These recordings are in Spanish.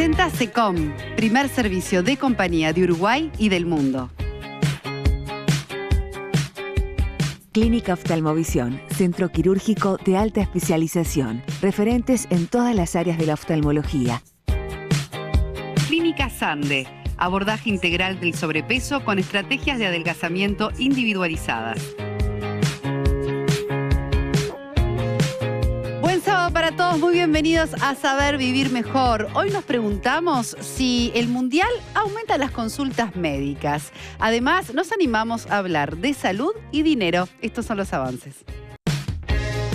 Presenta SECOM, primer servicio de compañía de Uruguay y del mundo. Clínica Oftalmovisión, centro quirúrgico de alta especialización, referentes en todas las áreas de la oftalmología. Clínica Sande, abordaje integral del sobrepeso con estrategias de adelgazamiento individualizadas. Buen sábado para todos, muy bienvenidos a Saber Vivir Mejor. Hoy nos preguntamos si el Mundial aumenta las consultas médicas. Además, nos animamos a hablar de salud y dinero. Estos son los avances.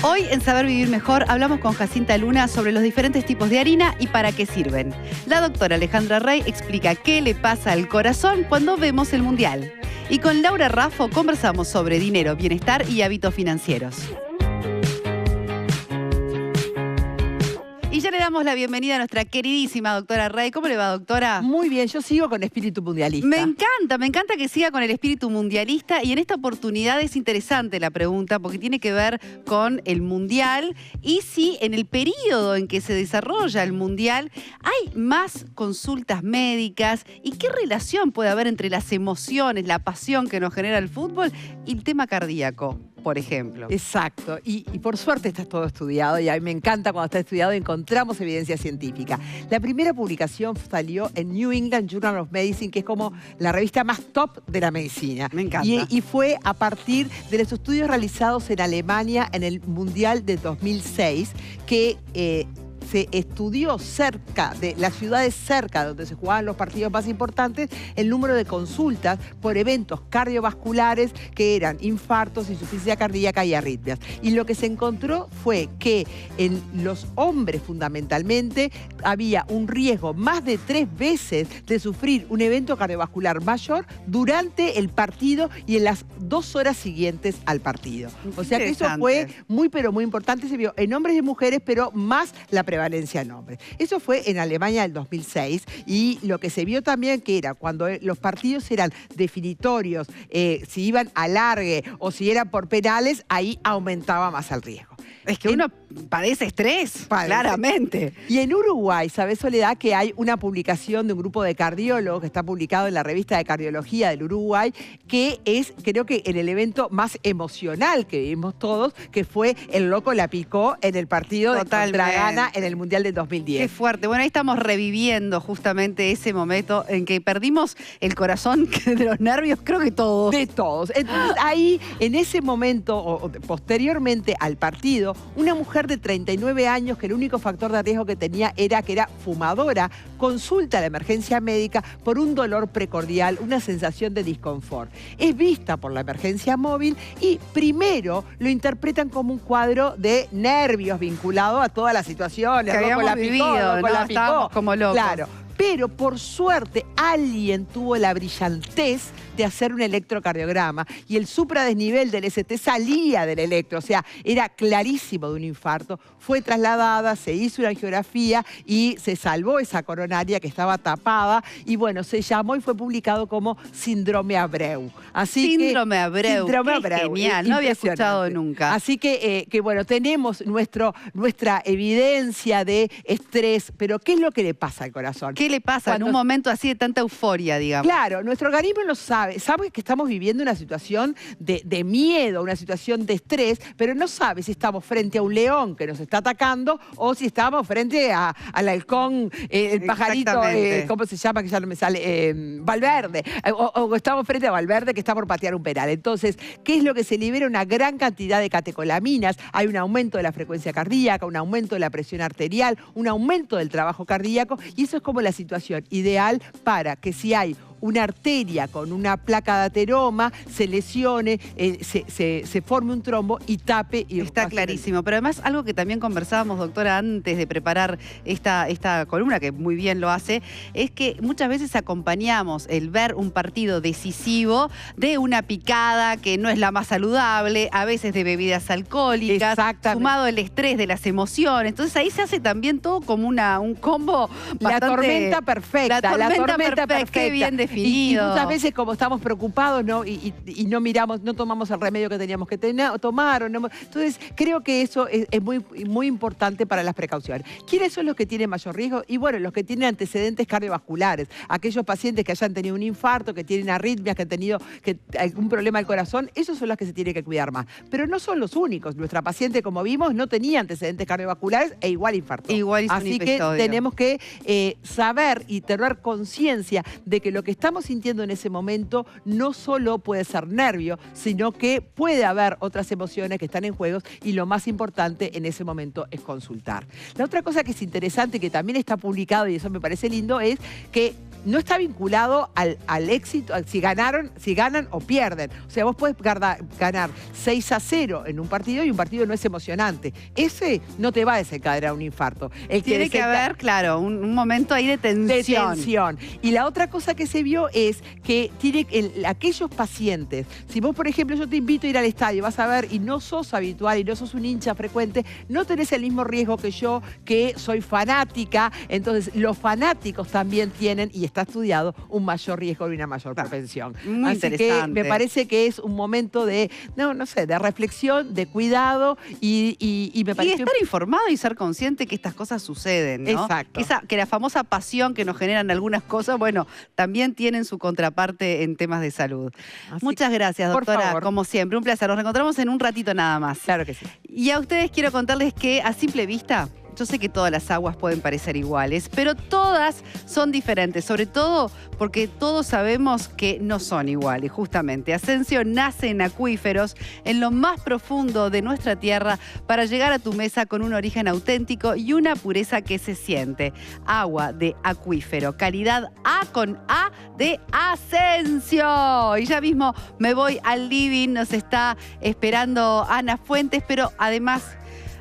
Hoy en Saber Vivir Mejor hablamos con Jacinta Luna sobre los diferentes tipos de harina y para qué sirven. La doctora Alejandra Rey explica qué le pasa al corazón cuando vemos el Mundial. Y con Laura Raffo conversamos sobre dinero, bienestar y hábitos financieros. Y ya le damos la bienvenida a nuestra queridísima doctora Rey. ¿Cómo le va, doctora? Muy bien, yo sigo con espíritu mundialista. Me encanta que siga con el espíritu mundialista y en esta oportunidad es interesante la pregunta porque tiene que ver con el Mundial y si en el periodo en que se desarrolla el Mundial hay más consultas médicas y qué relación puede haber entre las emociones, la pasión que nos genera el fútbol y el tema cardíaco, por ejemplo. Exacto, y por suerte está todo estudiado y a mí me encanta cuando está estudiado y encontramos evidencia científica. La primera publicación salió en New England Journal of Medicine, que es como la revista más top de la medicina. Me encanta. Y fue a partir de los estudios realizados en Alemania en el Mundial de 2006, que se estudió cerca de las ciudades cerca donde se jugaban los partidos más importantes el número de consultas por eventos cardiovasculares que eran infartos, insuficiencia cardíaca y arritmias. Y lo que se encontró fue que en los hombres fundamentalmente había un riesgo más de 3 veces de sufrir un evento cardiovascular mayor durante el partido y en las 2 horas siguientes al partido. O sea que eso fue muy pero muy importante, se vio en hombres y mujeres, pero más la prevalencia en hombres. Eso fue en Alemania del 2006 y lo que se vio también que era cuando los partidos eran definitorios, si iban a alargue o si eran por penales, ahí aumentaba más el riesgo. Es que uno padece estrés, claramente. Y en Uruguay, ¿sabés, Soledad, que hay una publicación de un grupo de cardiólogos que está publicado en la revista de cardiología del Uruguay, que es, creo que, el evento más emocional que vivimos todos, que fue el loco la picó en el partido de contra Ghana en el Mundial del 2010. Qué fuerte. Bueno, ahí estamos reviviendo justamente ese momento en que perdimos el corazón de los nervios, creo que todos. De todos. Entonces ahí, en ese momento, o posteriormente al partido, una mujer de 39 años que el único factor de riesgo que tenía era que era fumadora, consulta a la emergencia médica por un dolor precordial, una sensación de disconfort. Es vista por la emergencia móvil y primero lo interpretan como un cuadro de nervios vinculado a todas las situaciones. Que habíamos vivido, ¿no? Estábamos como locos. Claro. Pero por suerte alguien tuvo la brillantez de hacer un electrocardiograma y el supradesnivel del ST salía del electro, o sea, era clarísimo de un infarto. Fue trasladada, se hizo una angiografía y se salvó esa coronaria que estaba tapada y bueno, se llamó y fue publicado como síndrome Abreu. Síndrome Abreu, genial, no había escuchado nunca. Así que bueno, tenemos nuestra evidencia de estrés, pero ¿qué es lo que le pasa al corazón? ¿Qué le pasa en un momento así de tanta euforia, digamos? Claro, nuestro organismo lo sabe que estamos viviendo una situación de miedo, una situación de estrés, pero no sabe si estamos frente a un león que nos está atacando o si estamos frente al halcón, el pajarito, ¿cómo se llama? Que ya no me sale, Valverde, o estamos frente a Valverde que está por patear un penal. Entonces, ¿qué es lo que se libera? Una gran cantidad de catecolaminas, hay un aumento de la frecuencia cardíaca, un aumento de la presión arterial, un aumento del trabajo cardíaco y eso es como la situación ideal para que si hay una arteria con una placa de ateroma, se lesione, se forme un trombo y tape. Y está clarísimo. Pero además, algo que también conversábamos, doctora, antes de preparar esta columna, que muy bien lo hace, es que muchas veces acompañamos el ver un partido decisivo de una picada que no es la más saludable, a veces de bebidas alcohólicas, sumado el estrés de las emociones. Entonces ahí se hace también todo como un combo bastante... La tormenta perfecta. La tormenta perfecta. Qué bien definido. Y muchas veces como estamos preocupados, ¿no? Y no miramos, no tomamos el remedio que teníamos que tomar. Entonces, creo que eso es muy, muy importante para las precauciones. ¿Quiénes son los que tienen mayor riesgo? Y bueno, los que tienen antecedentes cardiovasculares. Aquellos pacientes que hayan tenido un infarto, que tienen arritmias, que han tenido algún problema al corazón, esos son los que se tienen que cuidar más. Pero no son los únicos. Nuestra paciente, como vimos, no tenía antecedentes cardiovasculares e igual infartó. Así que tenemos que saber y tener conciencia de que lo que estamos sintiendo en ese momento no solo puede ser nervio, sino que puede haber otras emociones que están en juego y lo más importante en ese momento es consultar. La otra cosa que es interesante, que también está publicado y eso me parece lindo, es que no está vinculado al éxito, si ganan o pierden. O sea, vos podés ganar 6-0 en un partido y un partido no es emocionante. Ese no te va a desencadenar un infarto. Tiene que haber, claro, un momento ahí de tensión. Y la otra cosa que se vio es que aquellos pacientes, si vos, por ejemplo, yo te invito a ir al estadio, vas a ver, y no sos habitual y no sos un hincha frecuente, no tenés el mismo riesgo que yo, que soy fanática. Entonces, los fanáticos también tienen, y está estudiado, un mayor riesgo y una mayor propensión. Muy Así interesante. que me parece que es un momento de, no sé, de reflexión, de cuidado y me parece... Y estar informado y ser consciente que estas cosas suceden, ¿no? Exacto. Que la famosa pasión que nos generan algunas cosas, bueno, también tienen su contraparte en temas de salud. Muchas gracias, doctora, como siempre. Un placer. Nos reencontramos en un ratito nada más. Claro que sí. Y a ustedes quiero contarles que a simple vista, yo sé que todas las aguas pueden parecer iguales, pero todas son diferentes, sobre todo porque todos sabemos que no son iguales, justamente. Asensio nace en acuíferos, en lo más profundo de nuestra tierra, para llegar a tu mesa con un origen auténtico y una pureza que se siente. Agua de acuífero, calidad A con A de Asensio. Y ya mismo me voy al living, nos está esperando Ana Fuentes, pero además...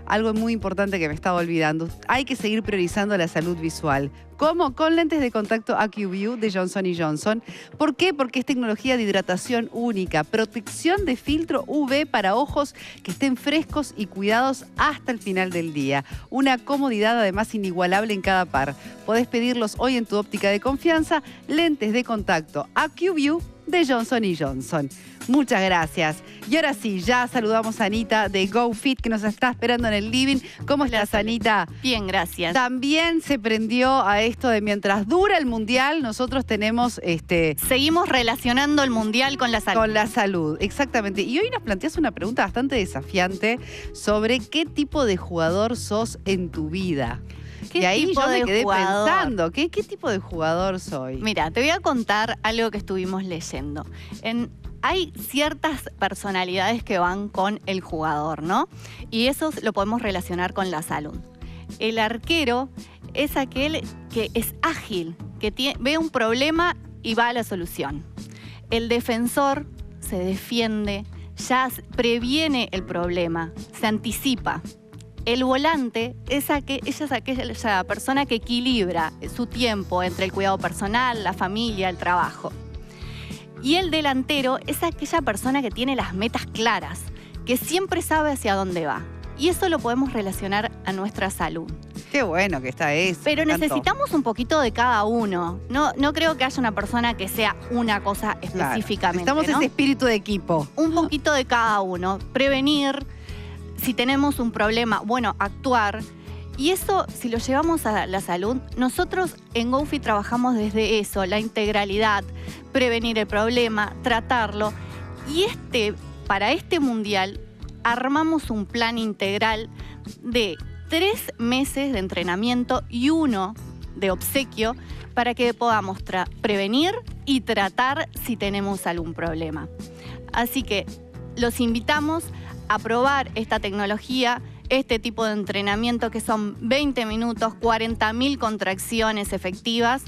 algo muy importante que me estaba olvidando. Hay que seguir priorizando la salud visual. ¿Cómo? Con lentes de contacto AccuView de Johnson & Johnson. ¿Por qué? Porque es tecnología de hidratación única, protección de filtro UV para ojos que estén frescos y cuidados hasta el final del día. Una comodidad además inigualable en cada par. Podés pedirlos hoy en tu óptica de confianza, lentes de contacto AccuView de Johnson & Johnson. Muchas gracias. Y ahora sí, ya saludamos a Anita de GoFit, que nos está esperando en el living. ¿Cómo estás, Anita? Bien, gracias. También se prendió a esto de mientras dura el Mundial, nosotros tenemos... Seguimos relacionando el Mundial con la salud. Con la salud, exactamente. Y hoy nos planteas una pregunta bastante desafiante sobre qué tipo de jugador sos en tu vida. Y ahí yo me quedé pensando, ¿qué tipo de jugador soy? Mira, te voy a contar algo que estuvimos leyendo. Hay ciertas personalidades que van con el jugador, ¿no? Y eso lo podemos relacionar con la salud. El arquero es aquel que es ágil, que ve un problema y va a la solución. El defensor se defiende, ya previene el problema, se anticipa. El volante es aquella persona que equilibra su tiempo entre el cuidado personal, la familia, el trabajo. Y el delantero es aquella persona que tiene las metas claras, que siempre sabe hacia dónde va. Y eso lo podemos relacionar a nuestra salud. Qué bueno que está eso. Pero necesitamos un poquito de cada uno. No creo que haya una persona que sea una cosa específicamente. Claro. Necesitamos ese espíritu de equipo. Un poquito de cada uno. Prevenir. Si tenemos un problema, bueno, actuar. Y eso, si lo llevamos a la salud, nosotros en GoFit trabajamos desde eso, la integralidad, prevenir el problema, tratarlo. Y para este mundial armamos un plan integral de 3 meses de entrenamiento y 1 de obsequio para que podamos prevenir y tratar si tenemos algún problema. Así que los invitamos a probar esta tecnología, este tipo de entrenamiento que son 20 minutos, 40.000 contracciones efectivas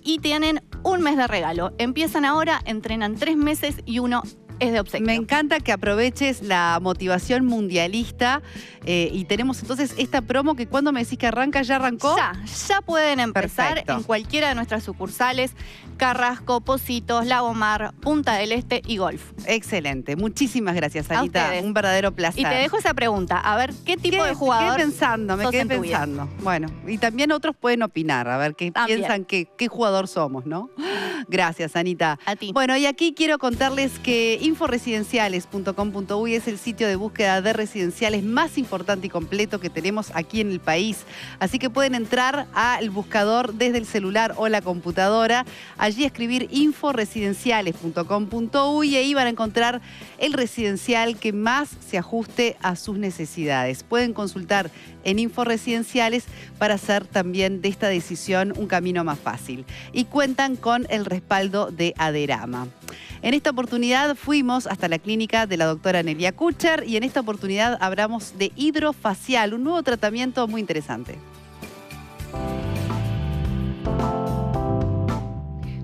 y tienen un mes de regalo. Empiezan ahora, entrenan 3 meses y 1 es de obsequio. Me encanta que aproveches la motivación mundialista y tenemos entonces esta promo que cuando me decís que arranca, ¿ya arrancó? Ya pueden empezar. Perfecto. En cualquiera de nuestras sucursales: Carrasco, Pocitos, Lagomar, Punta del Este y Golf. Excelente. Muchísimas gracias, A Anita. ustedes. Un verdadero placer. Y te dejo esa pregunta, a ver, ¿qué tipo de jugador Me sos quedé en tu vida? pensando. Bueno, y también otros pueden opinar, a ver qué También. piensan, qué jugador somos, ¿no? Gracias, Anita. A ti. Bueno, y aquí quiero contarles que inforesidenciales.com.uy es el sitio de búsqueda de residenciales más importante y completo que tenemos aquí en el país. Así que pueden entrar al buscador desde el celular o la computadora, allí escribir inforesidenciales.com.uy y ahí van a encontrar el residencial que más se ajuste a sus necesidades. Pueden consultar en Inforesidenciales para hacer también de esta decisión un camino más fácil. Y cuentan con el respaldo de Aderama. En esta oportunidad fuimos hasta la clínica de la doctora Nelia Kucher y en esta oportunidad hablamos de hidrofacial, un nuevo tratamiento muy interesante.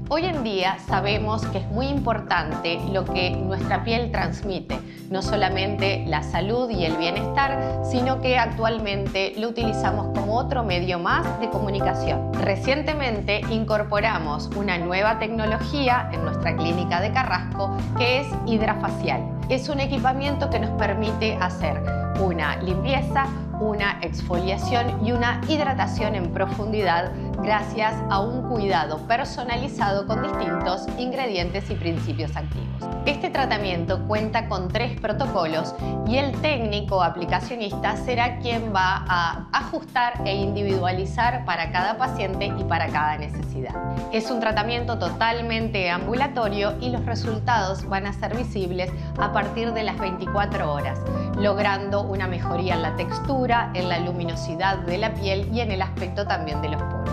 Hoy en día sabemos que es muy importante lo que nuestra piel transmite, no solamente la salud y el bienestar, sino que actualmente lo utilizamos como otro medio más de comunicación. Recientemente incorporamos una nueva tecnología en nuestra clínica de Carrasco que es Hidrafacial. Es un equipamiento que nos permite hacer una limpieza, una exfoliación y una hidratación en profundidad gracias a un cuidado personalizado con distintos ingredientes y principios activos. Este tratamiento cuenta con 3 protocolos y el técnico aplicacionista será quien va a ajustar e individualizar para cada paciente y para cada necesidad. Es un tratamiento totalmente ambulatorio y los resultados van a ser visibles a partir de las 24 horas, logrando una mejoría en la textura, en la luminosidad de la piel y en el aspecto también de los poros.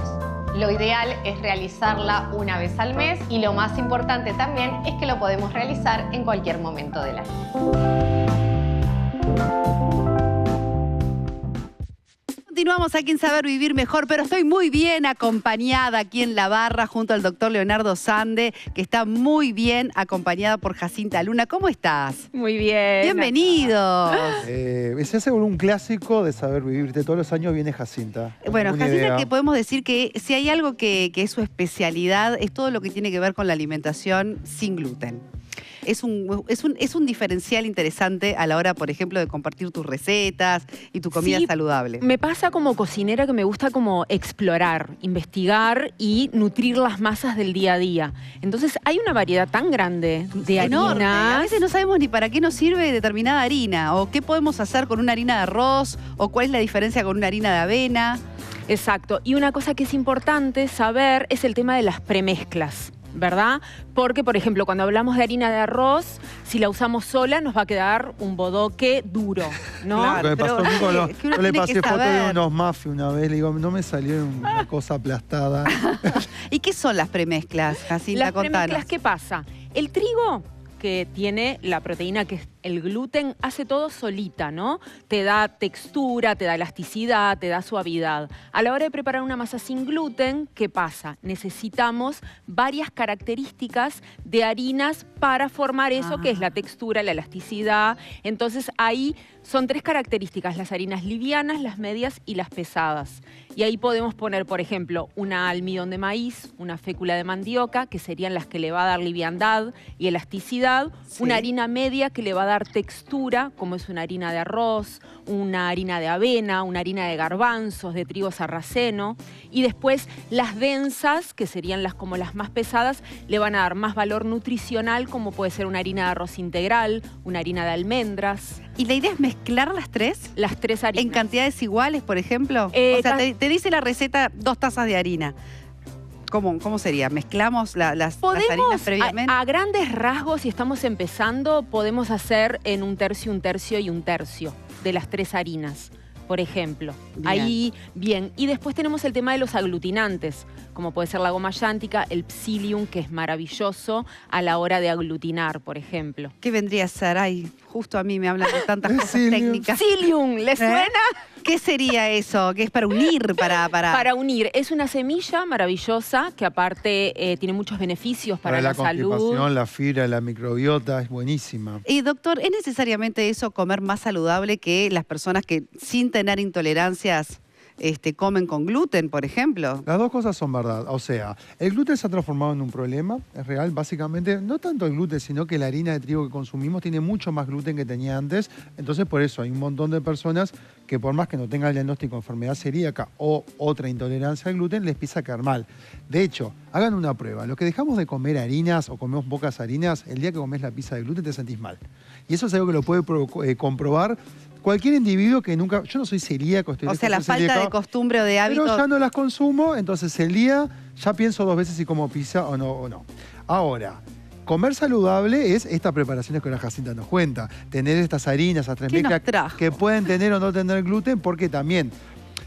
Lo ideal es realizarla una vez al mes y lo más importante también es que lo podemos realizar en cualquier momento del año. Continuamos aquí en Saber Vivir Mejor, pero estoy muy bien acompañada aquí en la barra junto al doctor Leonardo Sande, que está muy bien acompañada por Jacinta Luna. ¿Cómo estás? Muy bien. Bienvenidos. Se hace un clásico de Saber Vivir. Todos los años viene Jacinta. Bueno, Ninguna Jacinta, idea. que podemos decir que si hay algo que es su especialidad, es todo lo que tiene que ver con la alimentación sin gluten. Es un diferencial interesante a la hora, por ejemplo, de compartir tus recetas y tu comida Sí, saludable. Me pasa como cocinera que me gusta como explorar, investigar y nutrir las masas del día a día. Entonces hay una variedad tan grande de Enorme. harinas. A veces no sabemos ni para qué nos sirve determinada harina, o qué podemos hacer con una harina de arroz, o cuál es la diferencia con una harina de avena. Exacto. Y una cosa que es importante saber es el tema de las premezclas, ¿verdad? Porque, por ejemplo, cuando hablamos de harina de arroz, si la usamos sola nos va a quedar un bodoque duro, ¿no? Claro. Lo que me pasó pero a mí con es que uno yo le tiene pasé que foto de saber. unos muffins una vez, le digo, no me salió una cosa aplastada. ¿Y qué son las premezclas, Jacinta? Las Contanos. premezclas, ¿qué pasa? El trigo, que tiene la proteína que es el gluten, hace todo solita, ¿no? Te da textura, te da elasticidad, te da suavidad. A la hora de preparar una masa sin gluten, ¿qué pasa? Necesitamos varias características de harinas para formar eso que es la textura, la elasticidad. Entonces ahí son 3 características: las harinas livianas, las medias y las pesadas. Y ahí podemos poner, por ejemplo, una almidón de maíz, una fécula de mandioca, que serían las que le va a dar liviandad y elasticidad, Sí. una harina media que le va a dar textura, como es una harina de arroz, una harina de avena, una harina de garbanzos, de trigo sarraceno, y después las densas, que serían como las más pesadas, le van a dar más valor nutricional, como puede ser una harina de arroz integral, una harina de almendras, ¿Y la idea es mezclar las 3? las 3 harinas. ¿En cantidades iguales, por ejemplo? O sea, te dice la receta 2 tazas de harina. ¿Cómo sería? ¿Mezclamos las harinas previamente? A grandes rasgos, si estamos empezando, podemos hacer en 1/3, 1/3 y 1/3 de las 3 harinas, por ejemplo. Bien. Ahí, bien. Y después tenemos el tema de los aglutinantes, como puede ser la goma llántica, el psyllium, que es maravilloso a la hora de aglutinar, por ejemplo. ¿Qué vendría a ser? Ay, justo a mí me hablan de tantas cosas Psyllium. técnicas. Psyllium, ¿les suena? ¿Qué sería eso? ¿Qué es para unir? Para unir. Es una semilla maravillosa que aparte tiene muchos beneficios para la salud. Constipación, la fibra, la microbiota, es buenísima. Y doctor, ¿es necesariamente eso comer más saludable que las personas que sin tener intolerancias comen con gluten, por ejemplo? Las dos cosas son verdad. O sea, el gluten se ha transformado en un problema, es real. Básicamente, no tanto el gluten, sino que la harina de trigo que consumimos tiene mucho más gluten que tenía antes. Entonces, por eso hay un montón de personas que por más que no tengan el diagnóstico de enfermedad celíaca o otra intolerancia al gluten, les empieza a caer mal. De hecho, hagan una prueba. Los que dejamos de comer harinas o comemos pocas harinas, el día que comes la pizza de gluten te sentís mal. Y eso es algo que lo puede comprobar cualquier individuo que nunca... Yo no soy celíaco, o sea, la falta de costumbre o de hábito. Pero ya no las consumo, entonces el día ya pienso 2 veces si como pizza o no. Ahora, comer saludable es estas preparaciones que la Jacinta nos cuenta. Tener estas harinas, estas tres mezclas que pueden tener o no tener gluten, porque también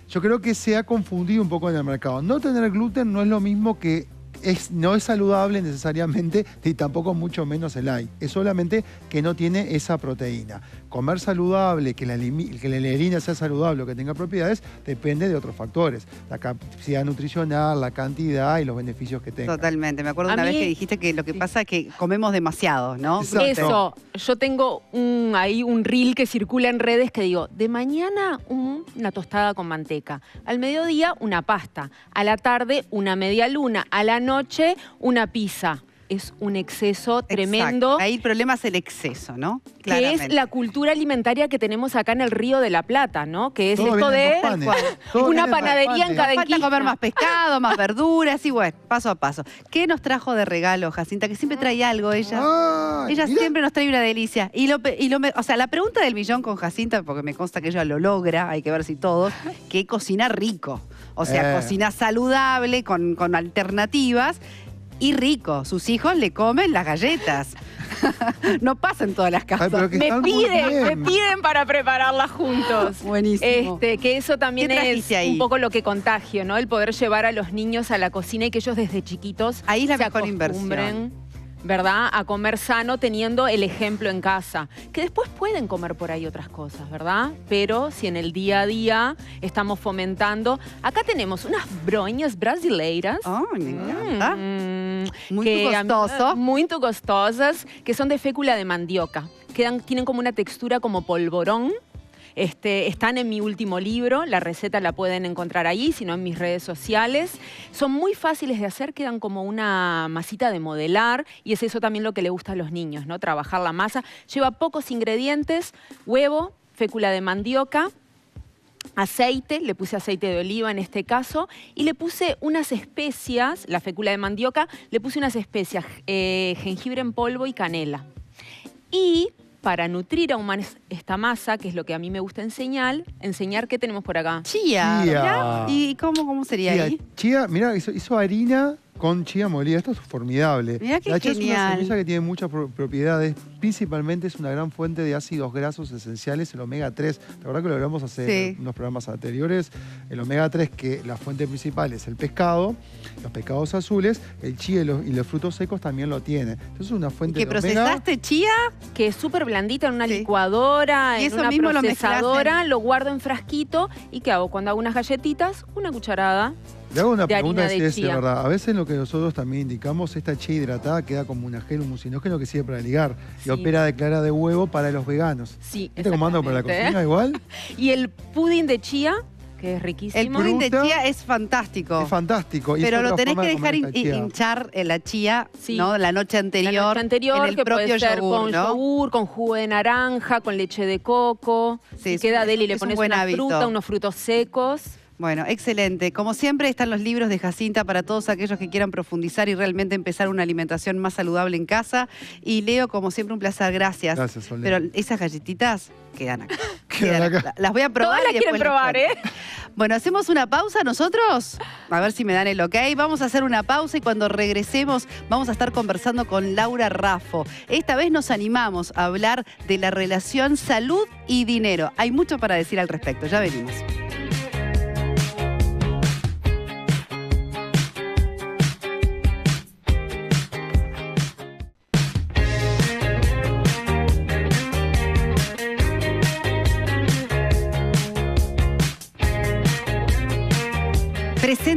yo creo que se ha confundido un poco en el mercado. No tener gluten no es lo mismo que... no es saludable necesariamente, ni tampoco mucho menos el hay. Es solamente que no tiene esa proteína. Comer saludable, que la harina sea saludable o que tenga propiedades, depende de otros factores. La capacidad nutricional, la cantidad y los beneficios que tenga. Totalmente. Me acuerdo una vez que dijiste que lo que pasa es que comemos demasiado, ¿no? Exacto. Eso. Yo tengo ahí un reel que circula en redes que digo, de mañana una tostada con manteca, al mediodía una pasta, a la tarde una media luna, a la noche una pizza. Es un exceso tremendo. Ahí el problema es el exceso, ¿no? Que es la cultura alimentaria que tenemos acá en el Río de la Plata, ¿no? Que es todo esto de una panadería en cada esquina. Falta comer más pescado, más verduras y bueno, paso a paso. ¿Qué nos trajo de regalo, Jacinta? Que siempre trae algo ella. Ella siempre nos trae una delicia. O sea, la pregunta del millón con Jacinta, porque me consta que ella lo logra, hay que ver si todos, que cocina rico. O sea, cocina saludable, con alternativas. Y rico, sus hijos le comen las galletas. No pasa en todas las casas. Ay, me piden para prepararlas juntos. Buenísimo. Que eso también es un poco lo que contagio, ¿no? El poder llevar a los niños a la cocina y que ellos desde chiquitos ahí es la se mejor acostumbren, inversión, ¿verdad? A comer sano teniendo el ejemplo en casa. Que después pueden comer por ahí otras cosas, ¿verdad? Pero si en el día a día estamos fomentando... Acá tenemos unas broinhas brasileiras. Oh, me encanta. Muy gostosas, que son de fécula de mandioca. Tienen como una textura como polvorón. Están en mi último libro, la receta la pueden encontrar ahí, sino en mis redes sociales. Son muy fáciles de hacer, quedan como una masita de modelar y es eso también lo que le gusta a los niños, ¿no? Trabajar la masa. Lleva pocos ingredientes, huevo, fécula de mandioca, aceite, le puse aceite de oliva en este caso, y le puse unas especias, la fécula de mandioca, le puse unas especias, jengibre en polvo y canela. Y para nutrir aún más esta masa, que es lo que a mí me gusta enseñar, ¿qué tenemos por acá? Chía. ¿Y cómo sería ahí? Chía, mirá, hizo harina con chía molida. Esto es formidable. Mirá qué la chía genial. Es una semilla que tiene muchas propiedades. Principalmente es una gran fuente de ácidos grasos esenciales, el omega 3. La verdad que lo hablamos hace unos programas anteriores. El omega 3, que la fuente principal es el pescado, los pescados azules, el chía y los frutos secos también lo tienen. Entonces es una fuente de omega. ¿Que procesaste chía? Que es súper blandita en una licuadora, y en eso una mismo procesadora, lo guardo en frasquito. ¿Y qué hago? Cuando hago unas galletitas, una cucharada. Le hago una de pregunta si es chía. verdad. A veces lo que nosotros también indicamos, esta chía hidratada queda como una gel, un mucinógeno que sirve para ligar y opera de clara de huevo para los veganos. Sí, ¿Este comando para la cocina igual? Y el pudding de chía, que es riquísimo. El pudding de chía es fantástico. Es fantástico. Pero lo tenés que dejar hinchar la chía, ¿no? La noche anterior. La noche anterior, en el que propio puede ser yogur, con ¿no? yogur, con jugo de naranja, con leche de coco. Sí, si queda deli, le es un pones buen una hábito. fruta, unos frutos secos. Bueno, excelente. Como siempre están los libros de Jacinta para todos aquellos que quieran profundizar y realmente empezar una alimentación más saludable en casa. Y Leo, como siempre, un placer. Gracias. Gracias, Solé. Pero esas galletitas quedan acá. Quedan acá. Las voy a probar. Todas las quieren probar, ¿eh? Bueno, ¿hacemos una pausa nosotros? A ver si me dan el ok. Vamos a hacer una pausa y cuando regresemos vamos a estar conversando con Laura Raffo. Esta vez nos animamos a hablar de la relación salud y dinero. Hay mucho para decir al respecto. Ya venimos.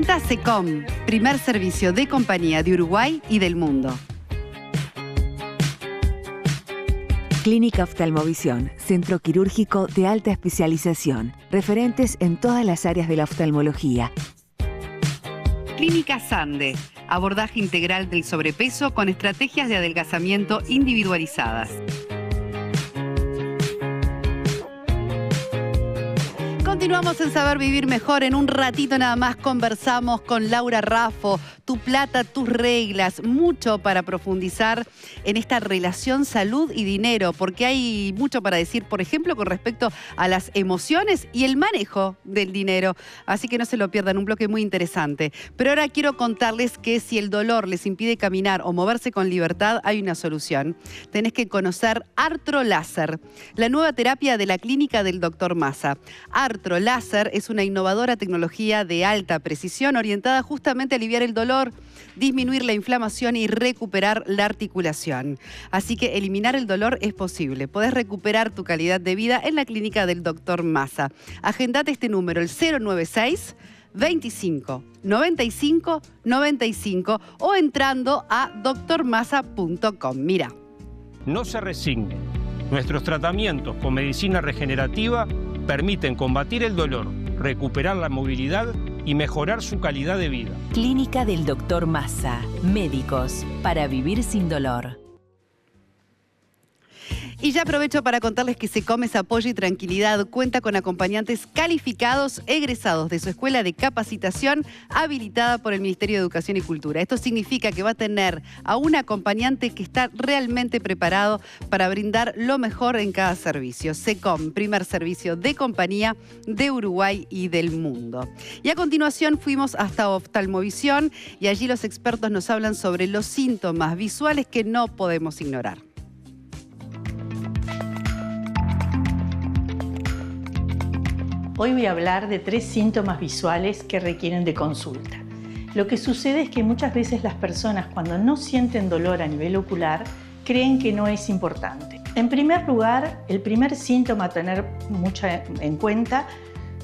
Presenta SECOM, primer servicio de compañía de Uruguay y del mundo. Clínica Oftalmovisión, centro quirúrgico de alta especialización. Referentes en todas las áreas de la oftalmología. Clínica Sande, abordaje integral del sobrepeso con estrategias de adelgazamiento individualizadas. Continuamos en Saber Vivir Mejor. En un ratito nada más conversamos con Laura Raffo. Tu plata, tus reglas. Mucho para profundizar en esta relación salud y dinero, porque hay mucho para decir, por ejemplo, con respecto a las emociones y el manejo del dinero. Así que no se lo pierdan, un bloque muy interesante. Pero ahora quiero contarles que si el dolor les impide caminar o moverse con libertad, hay una solución. Tenés que conocer Artro Láser, la nueva terapia de la clínica del Dr. Massa. Artro Láser es una innovadora tecnología de alta precisión orientada justamente a aliviar el dolor, disminuir la inflamación y recuperar la articulación. Así que eliminar el dolor es posible. Podés recuperar tu calidad de vida en la clínica del Dr. Massa. Agendate este número, el 096 25 95 95 o entrando a drmassa.com. Mira. No se resignen. Nuestros tratamientos con medicina regenerativa permiten combatir el dolor, recuperar la movilidad y mejorar su calidad de vida. Clínica del Dr. Massa. Médicos para vivir sin dolor. Y ya aprovecho para contarles que SECOM es apoyo y tranquilidad. Cuenta con acompañantes calificados, egresados de su escuela de capacitación habilitada por el Ministerio de Educación y Cultura. Esto significa que va a tener a un acompañante que está realmente preparado para brindar lo mejor en cada servicio. SECOM, primer servicio de compañía de Uruguay y del mundo. Y a continuación fuimos hasta Oftalmovisión y allí los expertos nos hablan sobre los síntomas visuales que no podemos ignorar. Hoy voy a hablar de 3 síntomas visuales que requieren de consulta. Lo que sucede es que muchas veces las personas, cuando no sienten dolor a nivel ocular, creen que no es importante. En primer lugar, el primer síntoma a tener mucho en cuenta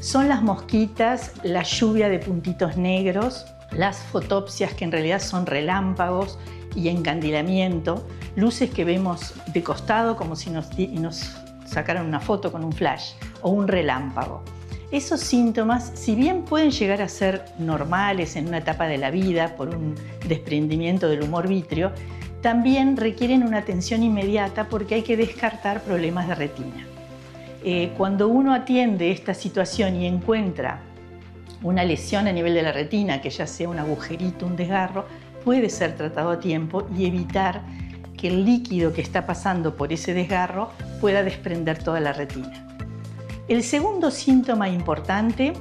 son las mosquitas, la lluvia de puntitos negros, las fotopsias, que en realidad son relámpagos y encandilamiento, luces que vemos de costado como si nos sacaran una foto con un flash o un relámpago. Esos síntomas, si bien pueden llegar a ser normales en una etapa de la vida por un desprendimiento del humor vítreo, también requieren una atención inmediata porque hay que descartar problemas de retina. Cuando uno atiende esta situación y encuentra una lesión a nivel de la retina, que ya sea un agujerito, un desgarro, puede ser tratado a tiempo y evitar que el líquido que está pasando por ese desgarro pueda desprender toda la retina. El segundo síntoma importante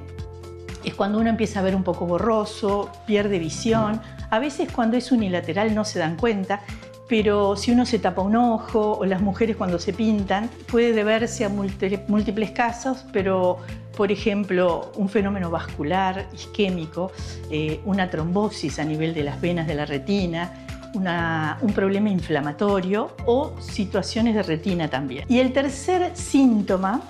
es cuando uno empieza a ver un poco borroso, pierde visión. A veces cuando es unilateral no se dan cuenta, pero si uno se tapa un ojo o las mujeres cuando se pintan, puede deberse a múltiples casos, pero por ejemplo un fenómeno vascular, isquémico, una trombosis a nivel de las venas de la retina, un problema inflamatorio o situaciones de retina también. Y el tercer síntoma,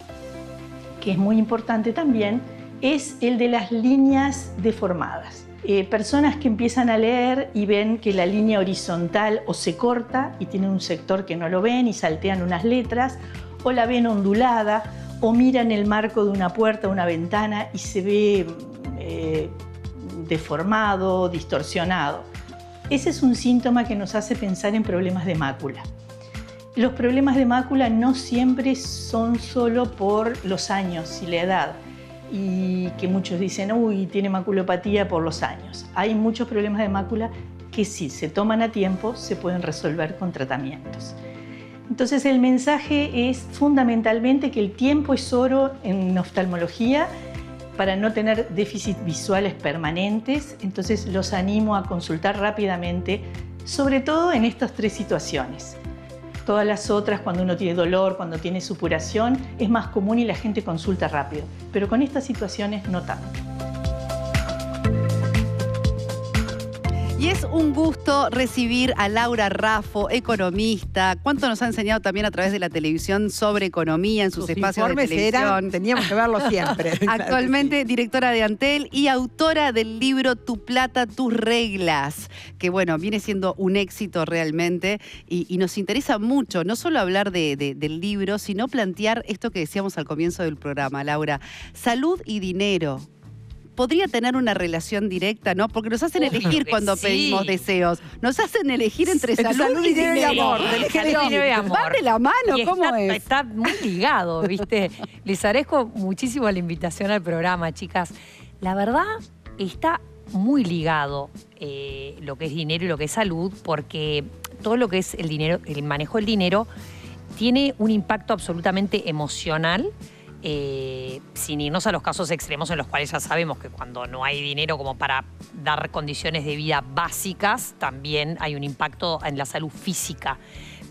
que es muy importante también, es el de las líneas deformadas. Personas que empiezan a leer y ven que la línea horizontal o se corta y tienen un sector que no lo ven y saltean unas letras, o la ven ondulada, o miran el marco de una puerta o una ventana y se ve deformado, distorsionado. Ese es un síntoma que nos hace pensar en problemas de mácula. Los problemas de mácula no siempre son solo por los años y la edad, y que muchos dicen, uy, tiene maculopatía por los años. Hay muchos problemas de mácula que si se toman a tiempo se pueden resolver con tratamientos. Entonces el mensaje es fundamentalmente que el tiempo es oro en oftalmología para no tener déficits visuales permanentes. Entonces los animo a consultar rápidamente, sobre todo en estas 3 situaciones. Todas las otras, cuando uno tiene dolor, cuando tiene supuración, es más común y la gente consulta rápido. Pero con estas situaciones no tanto. Y es un gusto recibir a Laura Raffo, economista. ¿Cuánto nos ha enseñado también a través de la televisión sobre economía en sus espacios de televisión? Teníamos que verlo siempre. Actualmente directora de Antel y autora del libro Tu plata, tus reglas, que bueno, viene siendo un éxito realmente y nos interesa mucho, no solo hablar del libro, sino plantear esto que decíamos al comienzo del programa, Laura. Salud y dinero. Podría tener una relación directa, ¿no? Porque nos hacen elegir cuando pedimos deseos. Nos hacen elegir entre salud y dinero y amor. Dinero y amor. Van de la mano, y ¿cómo es? Está muy ligado, ¿viste? Les agradezco muchísimo la invitación al programa, chicas. La verdad, está muy ligado lo que es dinero y lo que es salud, porque todo lo que es el dinero, el manejo del dinero, tiene un impacto absolutamente emocional. Sin irnos a los casos extremos en los cuales ya sabemos que cuando no hay dinero como para dar condiciones de vida básicas, también hay un impacto en la salud física.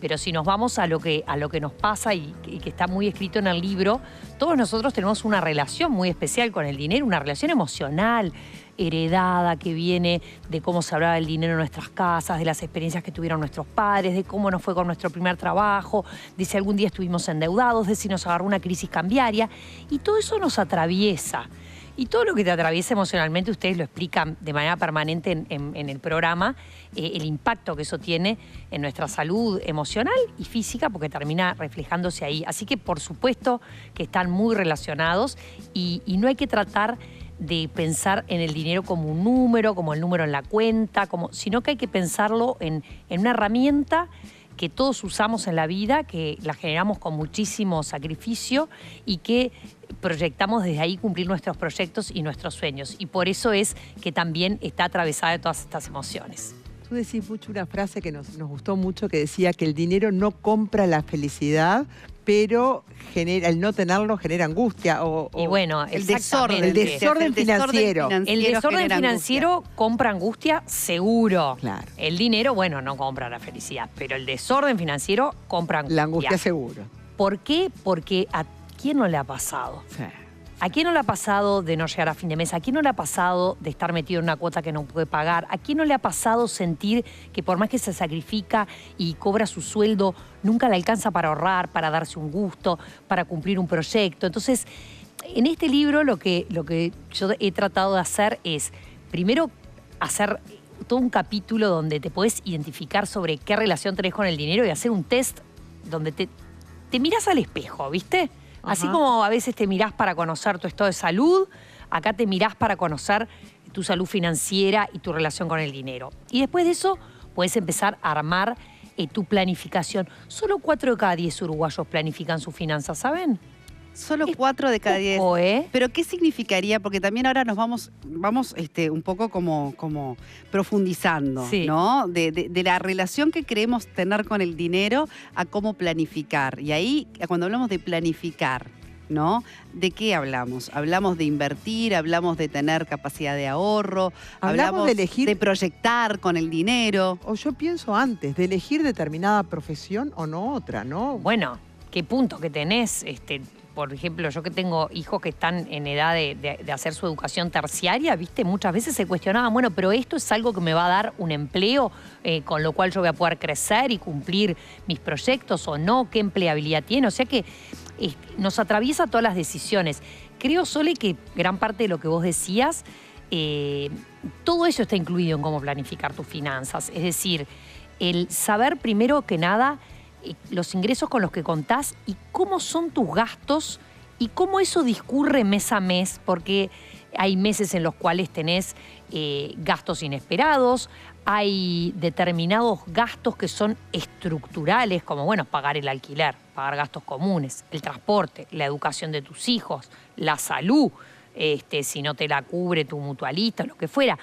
Pero si nos vamos a lo que nos pasa y que está muy escrito en el libro, todos nosotros tenemos una relación muy especial con el dinero, una relación emocional, heredada, que viene de cómo se hablaba del dinero en nuestras casas, de las experiencias que tuvieron nuestros padres, de cómo nos fue con nuestro primer trabajo, de si algún día estuvimos endeudados, de si nos agarró una crisis cambiaria. Y todo eso nos atraviesa. Y todo lo que te atraviesa emocionalmente, ustedes lo explican de manera permanente en el programa, el impacto que eso tiene en nuestra salud emocional y física, porque termina reflejándose ahí. Así que, por supuesto, que están muy relacionados y no hay que tratar de pensar en el dinero como un número, como el número en la cuenta, sino que hay que pensarlo en una herramienta que todos usamos en la vida, que la generamos con muchísimo sacrificio y que proyectamos desde ahí cumplir nuestros proyectos y nuestros sueños. Y por eso es que también está atravesada de todas estas emociones. Tú decís mucho una frase que nos gustó mucho, que decía que el dinero no compra la felicidad, pero el no tenerlo genera angustia y bueno, el desorden financiero. El desorden financiero compra angustia, seguro. Claro. El dinero, bueno, no compra la felicidad, pero el desorden financiero compra angustia. La angustia seguro. ¿Por qué? Porque ¿a quién no le ha pasado? Sí. ¿A quién no le ha pasado de no llegar a fin de mes? ¿A quién no le ha pasado de estar metido en una cuota que no puede pagar? ¿A quién no le ha pasado sentir que por más que se sacrifica y cobra su sueldo, nunca le alcanza para ahorrar, para darse un gusto, para cumplir un proyecto? Entonces, en este libro lo que yo he tratado de hacer es, primero, hacer todo un capítulo donde te podés identificar sobre qué relación tenés con el dinero y hacer un test donde te mirás al espejo, ¿viste? Así como a veces te mirás para conocer tu estado de salud, acá te mirás para conocer tu salud financiera y tu relación con el dinero. Y después de eso, puedes empezar a armar tu planificación. Solo 4 de cada 10 uruguayos planifican sus finanzas, ¿saben? Solo 4 de cada 10. Poco, ¿eh? Pero ¿qué significaría? Porque también ahora nos vamos un poco como profundizando, sí, ¿no? De la relación que queremos tener con el dinero a cómo planificar. Y ahí, cuando hablamos de planificar, ¿no? ¿De qué hablamos? Hablamos de invertir, hablamos de tener capacidad de ahorro, hablamos de elegir, de proyectar con el dinero. O yo pienso antes, de elegir determinada profesión o no otra, ¿no? Bueno, ¿qué punto que tenés? Por ejemplo, yo que tengo hijos que están en edad de hacer su educación terciaria, ¿viste? Muchas veces se cuestionaban, bueno, pero esto es algo que me va a dar un empleo con lo cual yo voy a poder crecer y cumplir mis proyectos o no, ¿qué empleabilidad tiene? O sea que nos atraviesa todas las decisiones. Creo, Sole, que gran parte de lo que vos decías, todo eso está incluido en cómo planificar tus finanzas. Es decir, el saber primero que nada los ingresos con los que contás y cómo son tus gastos y cómo eso discurre mes a mes, porque hay meses en los cuales tenés gastos inesperados, hay determinados gastos que son estructurales, como bueno, pagar el alquiler, pagar gastos comunes, el transporte, la educación de tus hijos, la salud, si no te la cubre tu mutualista, lo que fuera.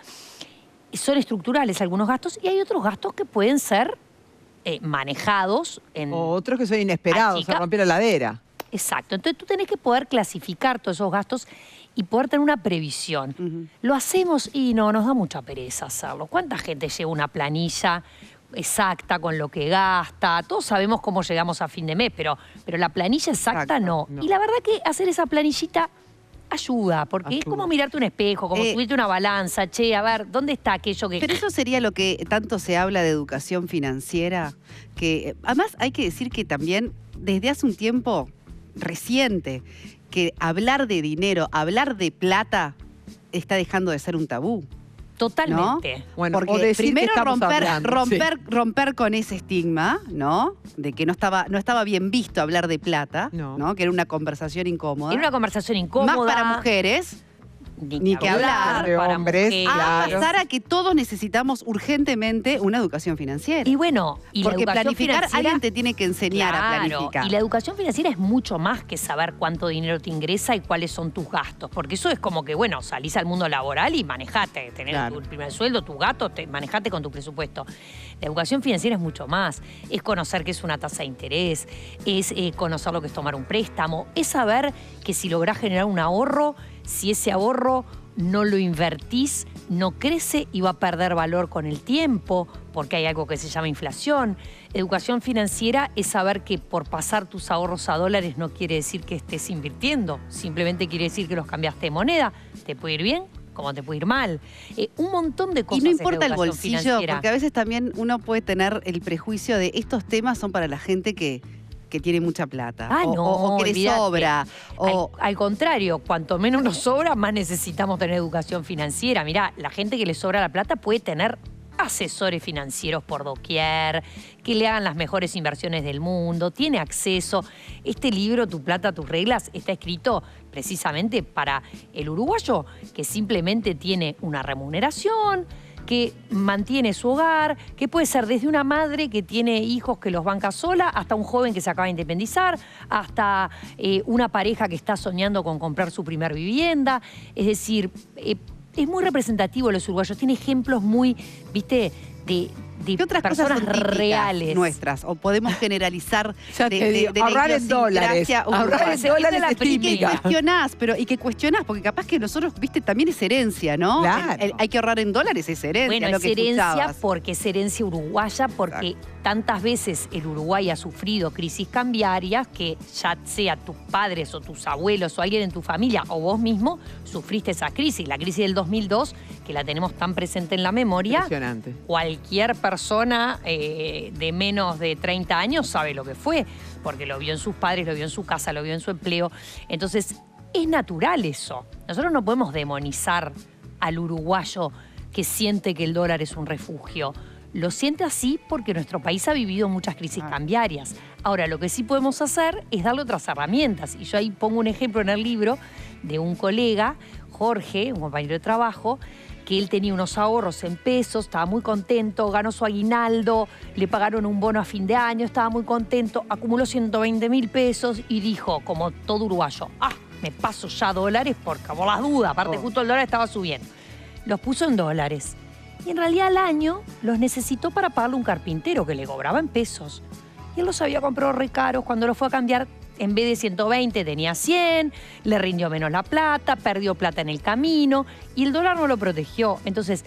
Son estructurales algunos gastos y hay otros gastos que pueden ser manejados. O otros que son inesperados, se rompió la heladera. Exacto. Entonces tú tenés que poder clasificar todos esos gastos y poder tener una previsión. Lo hacemos y no, nos da mucha pereza hacerlo. ¿Cuánta gente lleva una planilla exacta con lo que gasta? Todos sabemos cómo llegamos a fin de mes, pero la planilla exacta no. Y la verdad que hacer esa planillita ayuda, porque es como mirarte un espejo, como subirte una balanza, che, a ver, ¿dónde está aquello que...? Pero eso sería lo que tanto se habla de educación financiera, que además hay que decir que también desde hace un tiempo reciente, que hablar de dinero, hablar de plata, está dejando de ser un tabú. Totalmente. ¿No? Bueno, porque primero romper con ese estigma, ¿no? De que no estaba bien visto hablar de plata, ¿no? Que era una conversación incómoda. Era una conversación incómoda. Más para mujeres. Ni que hablar, para hombres, a pasar a que todos necesitamos urgentemente una educación financiera. Y bueno, porque la educación planificar, alguien te tiene que enseñar a planificar. Y la educación financiera es mucho más que saber cuánto dinero te ingresa y cuáles son tus gastos, porque eso es como que, bueno, salís al mundo laboral y manejate, tenés tu primer sueldo, tu gasto, manejate con tu presupuesto. La educación financiera es mucho más, es conocer qué es una tasa de interés, es conocer lo que es tomar un préstamo, es saber que si lográs generar un ahorro, si ese ahorro no lo invertís, no crece y va a perder valor con el tiempo, porque hay algo que se llama inflación. Educación financiera es saber que por pasar tus ahorros a dólares no quiere decir que estés invirtiendo, simplemente quiere decir que los cambiaste de moneda. Te puede ir bien, como te puede ir mal. Un montón de cosas. Y no importa el bolsillo, financiera. Porque a veces también uno puede tener el prejuicio de estos temas son para la gente que tiene mucha plata, o que le sobra. Al contrario, cuanto menos nos sobra, más necesitamos tener educación financiera. Mirá, la gente que le sobra la plata puede tener asesores financieros por doquier, que le hagan las mejores inversiones del mundo, tiene acceso. Este libro, Tu plata, tus reglas, está escrito precisamente para el uruguayo que simplemente tiene una remuneración, que mantiene su hogar, que puede ser desde una madre que tiene hijos que los banca sola, hasta un joven que se acaba de independizar, hasta una pareja que está soñando con comprar su primer vivienda. Es decir, es muy representativo los uruguayos. Tiene ejemplos muy, viste, de ¿qué otras personas cosas son reales nuestras? O podemos generalizar de ahorrar en dólares. Ahorrar en dólares es típica. Y que cuestionás, porque capaz que nosotros, viste, también es herencia, ¿no? Claro. Hay que ahorrar en dólares, es herencia. Bueno, lo es que herencia escuchabas. porque es herencia uruguaya, porque tantas veces el Uruguay ha sufrido crisis cambiarias que ya sea tus padres o tus abuelos o alguien en tu familia o vos mismo sufriste esa crisis. La crisis del 2002, que la tenemos tan presente en la memoria. Impresionante. Cualquier persona de menos de 30 años sabe lo que fue, porque lo vio en sus padres, lo vio en su casa, lo vio en su empleo. Entonces, es natural eso. Nosotros no podemos demonizar al uruguayo que siente que el dólar es un refugio. Lo siente así porque nuestro país ha vivido muchas crisis cambiarias. Ahora, lo que sí podemos hacer es darle otras herramientas. Y yo ahí pongo un ejemplo en el libro de un colega, Jorge, un compañero de trabajo, que él tenía unos ahorros en pesos, estaba muy contento, ganó su aguinaldo, le pagaron un bono a fin de año, estaba muy contento, acumuló 120.000 pesos y dijo, como todo uruguayo, me paso ya dólares porque por las dudas, aparte justo el dólar estaba subiendo. Los puso en dólares. Y en realidad al año los necesitó para pagarle un carpintero que le cobraba en pesos. Y él los había comprado re caros, cuando los fue a cambiar, en vez de 120 tenía 100, le rindió menos la plata, perdió plata en el camino y el dólar no lo protegió. Entonces,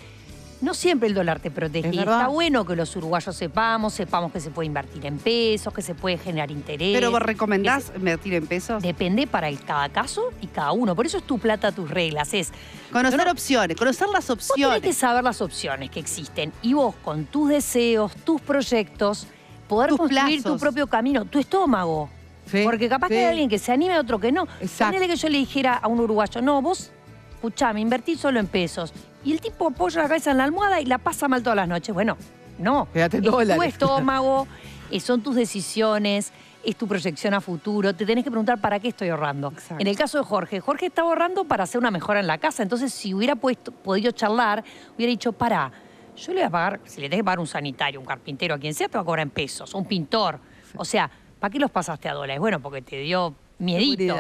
no siempre el dólar te protege. Y está bueno que los uruguayos sepamos que se puede invertir en pesos, que se puede generar interés. ¿Pero vos recomendás invertir en pesos? Depende para cada caso y cada uno. Por eso es Tu plata, tus reglas. Es conocer opciones, conocer las opciones. Vos tenés que saber las opciones que existen. Y vos, con tus deseos, tus proyectos, poder construir tu propio camino, tu estómago. Sí, porque capaz que hay alguien que se anime y otro que no. Ponele que yo le dijera a un uruguayo, no, vos, escuchame, invertí solo en pesos. Y el tipo apoya la cabeza en la almohada y la pasa mal todas las noches. Bueno, no. Quédate es tu estómago, son tus decisiones, es tu proyección a futuro. Te tenés que preguntar para qué estoy ahorrando. Exacto. En el caso de Jorge, Jorge estaba ahorrando para hacer una mejora en la casa. Entonces, si hubiera podido charlar, hubiera dicho, pará, yo le voy a pagar, si le tenés que pagar un sanitario, un carpintero, a quien sea, te va a cobrar en pesos, un pintor. O sea, ¿para qué los pasaste a dólares? Bueno, porque te dio miedito.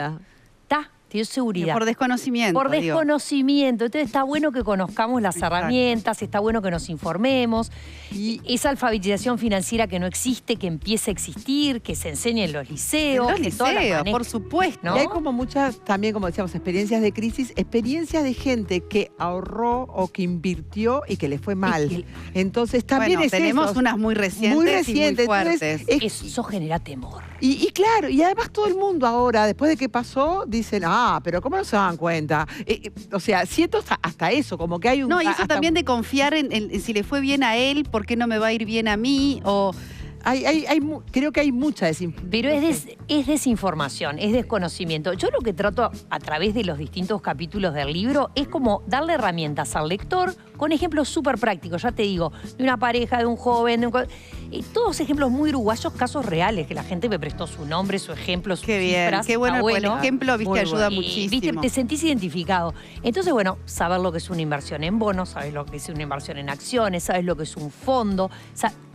Te dio seguridad. Por desconocimiento. Por desconocimiento. Entonces está bueno que conozcamos las herramientas, está bueno que nos informemos. Y esa alfabetización financiera que no existe, que empiece a existir, que se enseñe en los liceos. En los liceos, por supuesto. ¿No? Y hay como muchas, también como decíamos, experiencias de crisis, experiencias de gente que ahorró o que invirtió y que le fue mal. Entonces también tenemos unas muy recientes y muy fuertes. Entonces, eso genera temor. Y claro, y además todo el mundo ahora, después de que pasó, dicen, pero ¿cómo no se dan cuenta? O sea, siento hasta eso, como que hay un... No, y eso también de confiar en si le fue bien a él, ¿por qué no me va a ir bien a mí? O... creo que hay mucha desinformación. Pero es desinformación, es desconocimiento. Yo lo que trato a través de los distintos capítulos del libro es como darle herramientas al lector con ejemplos súper prácticos, ya te digo, de una pareja, de un joven, todos ejemplos muy uruguayos, casos reales, que la gente me prestó su nombre, su ejemplo, sus cifras. Qué bueno, el ejemplo, viste, ayuda muchísimo. Viste, te sentís identificado. Entonces, bueno, saber lo que es una inversión en bonos, sabes lo que es una inversión en acciones, sabes lo que es un fondo.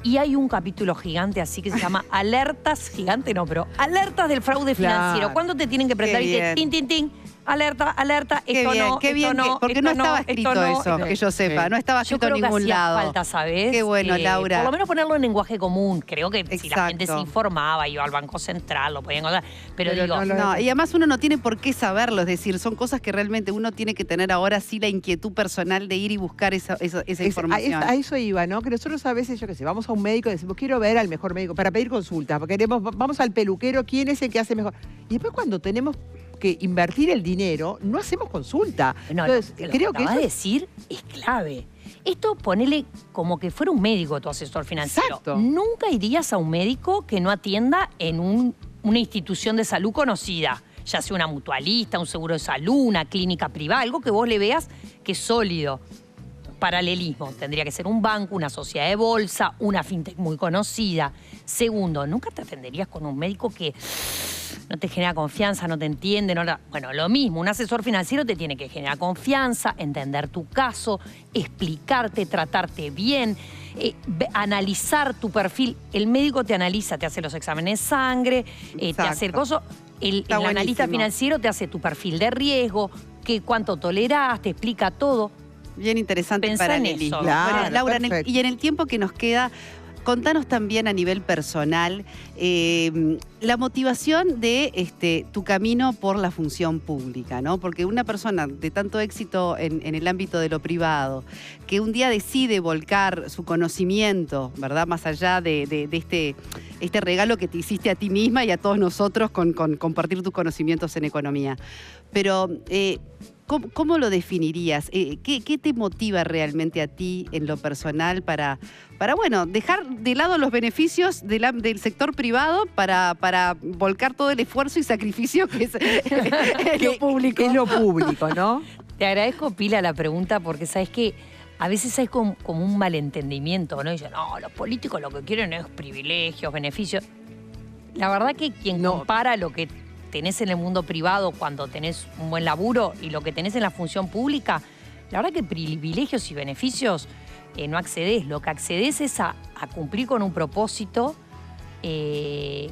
Y hay un capítulo gigante así que se llama Alertas, gigante no, pero Alertas del fraude financiero. ¿Cuándo te tienen que prestar? Y te tin, tin, tin. Alerta, alerta, esto no, qué bien, esto no, porque no estaba escrito eso, que yo sepa, no estaba escrito en ningún lado. Falta, ¿sabes? Qué bueno, Laura. Por lo menos ponerlo en lenguaje común. Creo que Exacto. si la gente se informaba, iba al Banco Central, lo podían encontrar. Pero digo... No, y además uno no tiene por qué saberlo, es decir, son cosas que realmente uno tiene que tener ahora sí la inquietud personal de ir y buscar esa información. A eso iba, ¿no? Que nosotros a veces, yo qué sé, vamos a un médico y decimos, quiero ver al mejor médico para pedir consulta, porque vamos al peluquero, ¿quién es el que hace mejor? Y después cuando tenemos que invertir el dinero, no hacemos consulta. No, entonces, creo que eso decir es clave. Esto ponele como que fuera un médico tu asesor financiero. Exacto. Nunca irías a un médico que no atienda en una institución de salud conocida, ya sea una mutualista, un seguro de salud, una clínica privada, algo que vos le veas que es sólido. Paralelismo, tendría que ser un banco, una sociedad de bolsa, una fintech muy conocida. Segundo, nunca te atenderías con un médico que no te genera confianza, no te entiende. Bueno, lo mismo, un asesor financiero te tiene que generar confianza, entender tu caso, explicarte, tratarte bien, analizar tu perfil. El médico te analiza, te hace los exámenes de sangre, te hace el coso. El analista financiero te hace tu perfil de riesgo, cuánto tolerás, te explica todo. Bien interesante Pensá para en Nelly. eso. Claro, Laura, y en el tiempo que nos queda, contanos también a nivel personal la motivación de tu camino por la función pública, ¿no? Porque una persona de tanto éxito en el ámbito de lo privado, que un día decide volcar su conocimiento, ¿verdad? Más allá de este regalo que te hiciste a ti misma y a todos nosotros con compartir tus conocimientos en economía. Pero... ¿Cómo lo definirías? ¿Qué te motiva realmente a ti en lo personal para bueno, dejar de lado los beneficios del sector privado para volcar todo el esfuerzo y sacrificio que es lo público? Es lo público, ¿no? Te agradezco, Pila, la pregunta, porque sabes que a veces hay como un malentendimiento, ¿no? Dicen, no, los políticos lo que quieren es privilegios, beneficios. La verdad que quien compara lo que tenés en el mundo privado cuando tenés un buen laburo y lo que tenés en la función pública, la verdad que privilegios y beneficios no accedés. Lo que accedés es a cumplir con un propósito,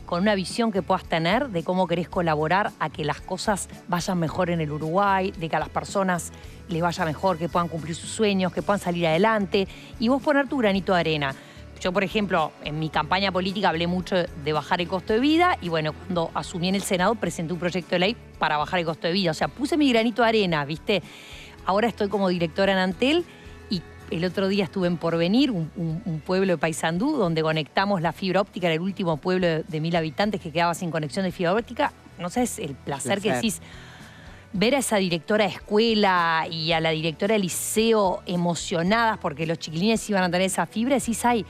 con una visión que puedas tener de cómo querés colaborar a que las cosas vayan mejor en el Uruguay, de que a las personas les vaya mejor, que puedan cumplir sus sueños, que puedan salir adelante y vos poner tu granito de arena. Yo, por ejemplo, en mi campaña política hablé mucho de bajar el costo de vida y, bueno, cuando asumí en el Senado presenté un proyecto de ley para bajar el costo de vida. O sea, puse mi granito de arena, ¿viste? Ahora estoy como directora en Antel y el otro día estuve en Porvenir, un pueblo de Paysandú, donde conectamos la fibra óptica, era el último pueblo de 1000 habitantes que quedaba sin conexión de fibra óptica. No sabes el placer que decís. Ver a esa directora de escuela y a la directora de liceo emocionadas porque los chiquilines iban a tener esa fibra, decís, ay,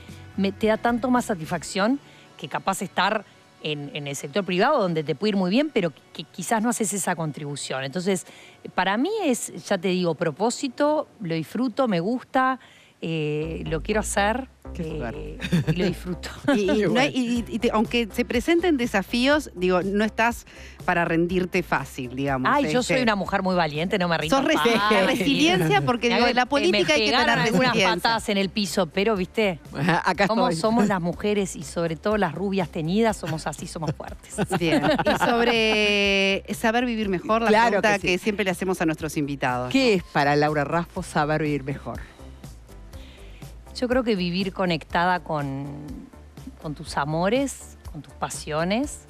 te da tanto más satisfacción que capaz estar en el sector privado donde te puede ir muy bien, pero que quizás no haces esa contribución. Entonces, para mí es, ya te digo, propósito, lo disfruto, me gusta, lo quiero hacer y lo disfruto. Aunque se presenten desafíos, digo, no estás para rendirte fácil, digamos. Ay, yo soy una mujer muy valiente, no me rindo. Sos resiliencia, porque digo, en la política hay que tener algunas resiliencia. patadas en el piso, pero, ¿viste? Acá somos las mujeres y sobre todo las rubias teñidas, somos así, somos fuertes. Bien. Y sobre saber vivir mejor, la pregunta que siempre le hacemos a nuestros invitados. ¿Qué es para Laura Raspo saber vivir mejor? Yo creo que vivir conectada con tus amores, con tus pasiones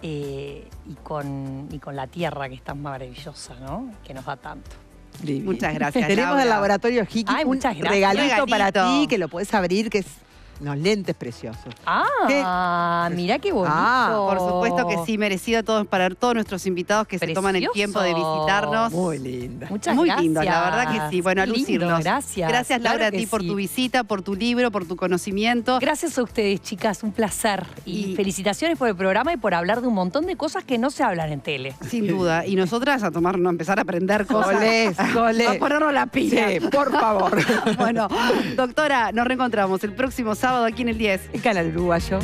y con la tierra que es tan maravillosa, ¿no? Que nos da tanto. Muchas gracias, Tenemos Laura. el laboratorio Hiki un regalito para ti que lo puedes abrir, que es Unos lentes preciosos. Mirá qué bonito. Por supuesto que sí, merecido para todos nuestros invitados que se toman el tiempo de visitarnos. Muy linda. Muchas Muy gracias. lindo, la verdad que sí. Bueno, a lucirlos. Gracias. Gracias, Laura, Claro a ti que por sí. tu visita, por tu libro, por tu conocimiento. Gracias a ustedes, chicas, un placer. Y felicitaciones por el programa y por hablar de un montón de cosas que no se hablan en tele. Sin duda. Y nosotras a empezar a aprender cosas. Olé. A ponernos la pila. Sí, por favor. Bueno, doctora, nos reencontramos el próximo sábado aquí en el 10. El Canal Uruguayo.